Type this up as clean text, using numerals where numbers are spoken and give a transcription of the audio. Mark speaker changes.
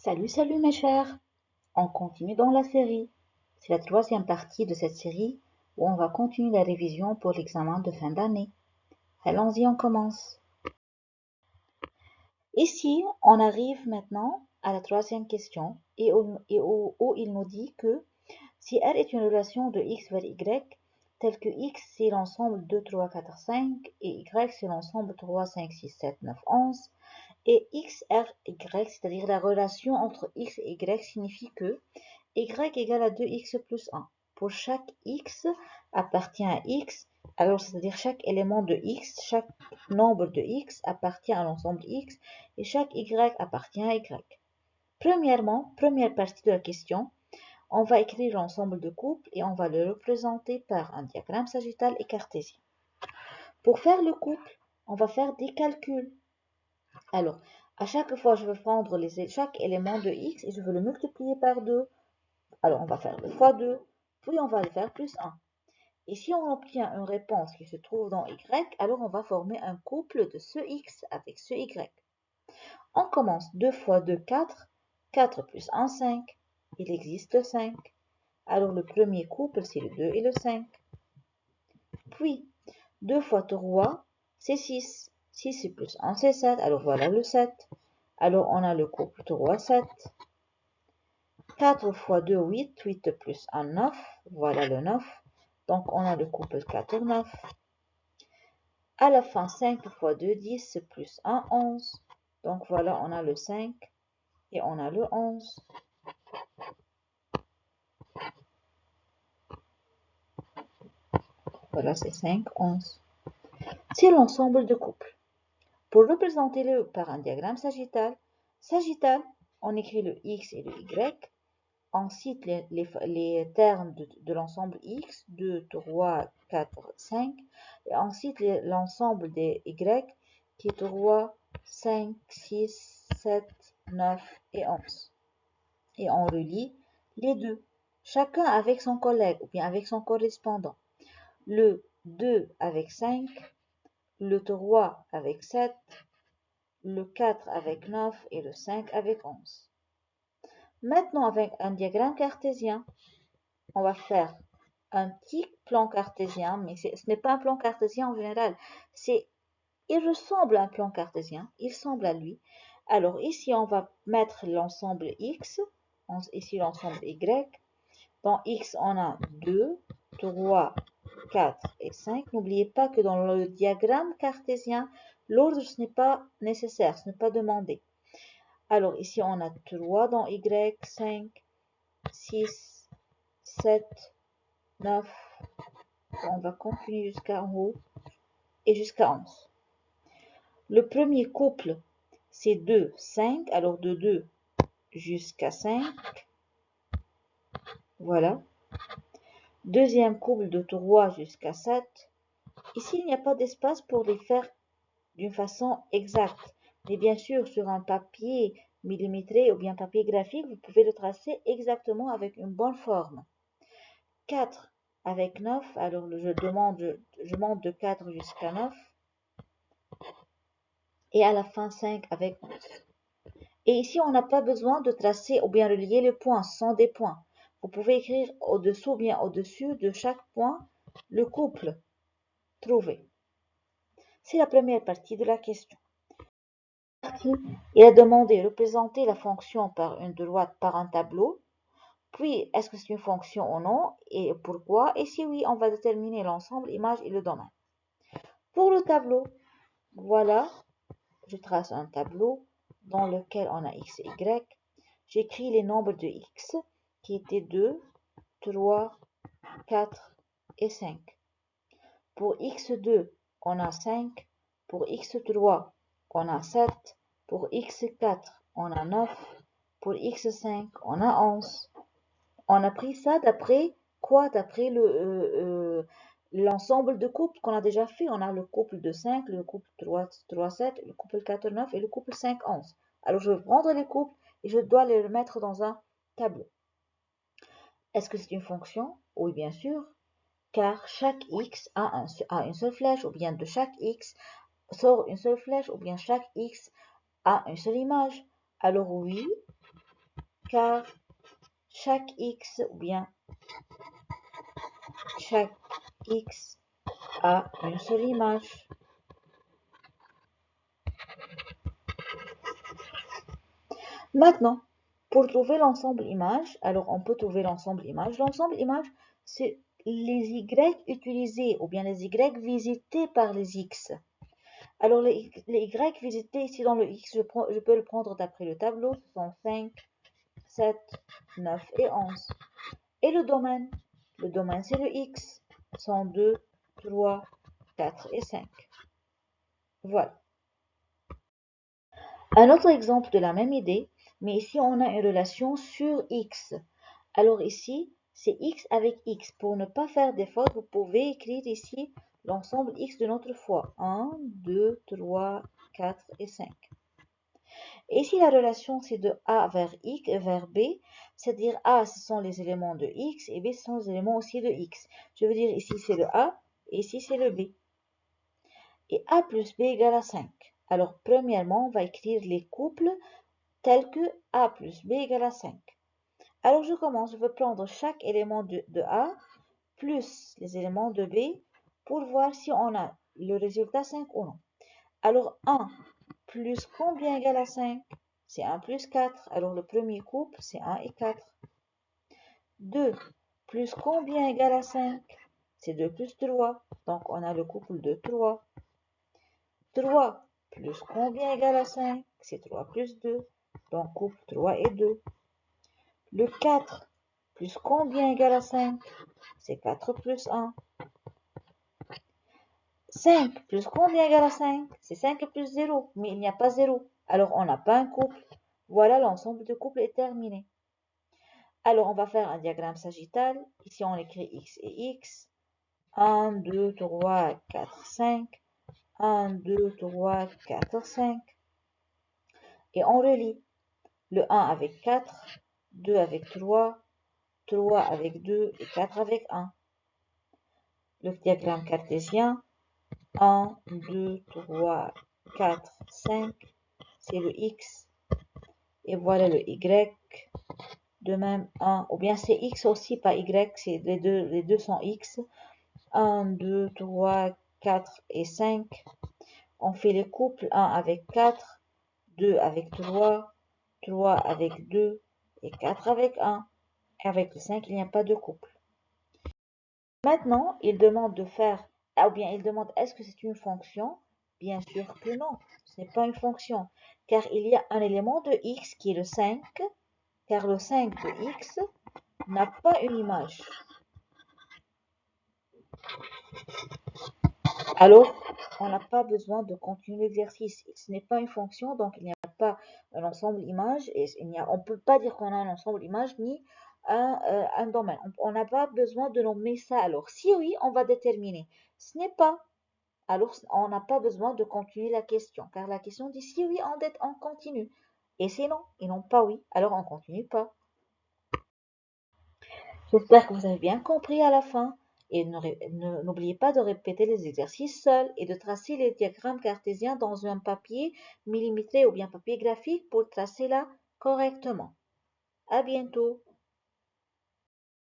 Speaker 1: Salut mes chers, on continue dans la série. C'est la troisième partie de cette série où on va continuer la révision pour l'examen de fin d'année. Allons-y, on commence. Ici, on arrive maintenant à la troisième question et où il nous dit que si R est une relation de x vers y, telle que x c'est l'ensemble 2, 3, 4, 5 et y c'est l'ensemble 3, 5, 6, 7, 9, 11, et x, r, y, c'est-à-dire la relation entre x et y signifie que y égale à 2x plus 1. Pour chaque x appartient à x, alors c'est-à-dire chaque élément de x, chaque nombre de x appartient à l'ensemble x et chaque y appartient à y. Premièrement, première partie de la question, on va écrire l'ensemble de couple et on va le représenter par un diagramme sagittal et cartésien. Pour faire le couple, on va faire des calculs. Alors, à chaque fois, je vais prendre chaque élément de x et je vais le multiplier par 2. Alors, on va faire 2 fois 2, puis on va le faire plus 1. Et si on obtient une réponse qui se trouve dans y, alors on va former un couple de ce x avec ce y. On commence 2 fois 2, 4. 4 plus 1, 5. Il existe 5. Alors, le premier couple, c'est le 2 et le 5. Puis, 2 fois 3, c'est 6. 6 plus 1, c'est 7. Alors, voilà le 7. Alors, on a le couple 3, 7. 4 fois 2, 8. 8 plus 1, 9. Voilà le 9. Donc, on a le couple 4, 9. À la fin, 5 fois 2, 10 plus 1, 11. Donc, voilà, on a le 5 et on a le 11. Voilà, c'est 5, 11. C'est l'ensemble de couples. Pour représenter-le par un diagramme sagittal, on écrit le x et le y. On cite les termes de l'ensemble x, 2, 3, 4, 5. Et on cite l'ensemble des y qui est 3, 5, 6, 7, 9 et 11. Et on relie les deux, chacun avec son collègue ou bien avec son correspondant. Le 2 avec 5, le 3 avec 7, le 4 avec 9 et le 5 avec 11. Maintenant, avec un diagramme cartésien, on va faire un petit plan cartésien, mais ce n'est pas un plan cartésien en général. Il ressemble à un plan cartésien, il semble à lui. Alors ici, on va mettre l'ensemble x, ici l'ensemble y. Dans x, on a 2, 3, 4 et 5. N'oubliez pas que dans le diagramme cartésien, l'ordre, ce n'est pas nécessaire, ce n'est pas demandé. Alors ici, on a 3 dans y, 5, 6, 7, 9. On va continuer jusqu'à en haut et jusqu'à 11. Le premier couple, c'est 2, 5. Alors de 2 jusqu'à 5. Voilà. Deuxième couple de 3 jusqu'à 7. Ici, il n'y a pas d'espace pour les faire d'une façon exacte. Mais bien sûr, sur un papier millimétré ou bien papier graphique, vous pouvez le tracer exactement avec une bonne forme. 4 avec 9, alors je monte de 4 jusqu'à 9. Et à la fin 5 avec 11. Et ici, on n'a pas besoin de tracer ou bien relier les points, ce sont des points. Vous pouvez écrire au-dessous ou bien au-dessus de chaque point le couple trouvé. C'est la première partie de la question. Il a demandé de représenter la fonction par une droite par un tableau. Puis, est-ce que c'est une fonction ou non et pourquoi? Et si oui, on va déterminer l'ensemble, image et le domaine. Pour le tableau, voilà, je trace un tableau dans lequel on a x et y. J'écris les nombres de x qui étaient 2, 3, 4 et 5. Pour x2, on a 5. Pour x3, on a 7. Pour x4, on a 9. Pour x5, on a 11. On a pris ça d'après quoi? D'après l'ensemble de couples qu'on a déjà fait. On a le couple de 5, le couple 3, 7, le couple 4, 9 et le couple 5, 11. Alors je vais prendre les couples et je dois les mettre dans un tableau. Est-ce que c'est une fonction? Oui, bien sûr, car chaque x a une seule flèche, ou bien de chaque x sort une seule flèche, ou bien chaque x a une seule image. Alors oui, car chaque x ou bien chaque x a une seule image. Maintenant, pour trouver l'ensemble image, alors on peut trouver l'ensemble image. L'ensemble image, c'est les y utilisés ou bien les y visités par les x. Alors les y visités ici dans le x, je peux le prendre d'après le tableau, ce sont 5, 7, 9 et 11. Et le domaine c'est le x, sont 2, 3, 4 et 5. Voilà. Un autre exemple de la même idée, mais ici on a une relation sur x. Alors ici, c'est x avec x. Pour ne pas faire des fautes, vous pouvez écrire ici l'ensemble x de notre fois. 1, 2, 3, 4 et 5. Et ici, la relation, c'est de A vers X, vers B, c'est-à-dire A, ce sont les éléments de X, et B, ce sont les éléments aussi de X. Je veux dire, ici, c'est le A, et ici, c'est le B. Et A plus B égale à 5. Alors, premièrement, on va écrire les couples tels que A plus B égale à 5. Alors, je commence, je veux prendre chaque élément de A plus les éléments de B pour voir si on a le résultat 5 ou non. Alors, 1 plus combien égale à 5? C'est 1 plus 4. Alors, le premier couple, c'est 1 et 4. 2 plus combien égale à 5? C'est 2 plus 3. Donc, on a le couple de 3. 3 plus combien égale à 5? C'est 3 plus 2. Donc, couple 3 et 2. Le 4 plus combien égale à 5? C'est 4 plus 1. 5 plus combien égale à 5? C'est 5 plus 0, mais il n'y a pas 0. Alors, on n'a pas un couple. Voilà, l'ensemble de couples est terminé. Alors, on va faire un diagramme sagittal. Ici, on écrit x et x. 1, 2, 3, 4, 5. 1, 2, 3, 4, 5. Et on relie le 1 avec 4, 2 avec 3, 3 avec 2 et 4 avec 1. Le diagramme cartésien, 1, 2, 3, 4, 5, c'est le x. Et voilà le y. De même, 1, ou bien c'est x aussi, pas y, c'est les deux sont x. 1, 2, 3, 4 et 5. On fait les couples 1 avec 4, 2 avec 3, 3 avec 2 et 4 avec 1. Et avec le 5, il n'y a pas de couple. Maintenant, il demande de faire, ou bien il demande est-ce que c'est une fonction? Bien sûr que non, ce n'est pas une fonction, car il y a un élément de x qui est le 5, car le 5 de x n'a pas une image. Alors, on n'a pas besoin de continuer l'exercice. Ce n'est pas une fonction, donc il n'y a pas un ensemble image. Et on ne peut pas dire qu'on a un ensemble image ni un domaine. On n'a pas besoin de nommer ça. Alors, si oui, on va déterminer. Ce n'est pas. Alors, on n'a pas besoin de continuer la question. Car la question dit si oui, on continue. Et c'est non, et non pas oui. Alors, on ne continue pas. J'espère que vous avez bien compris à la fin. Et n'oubliez pas de répéter les exercices seuls et de tracer les diagrammes cartésiens dans un papier millimétré ou bien papier graphique pour tracer là correctement. À bientôt.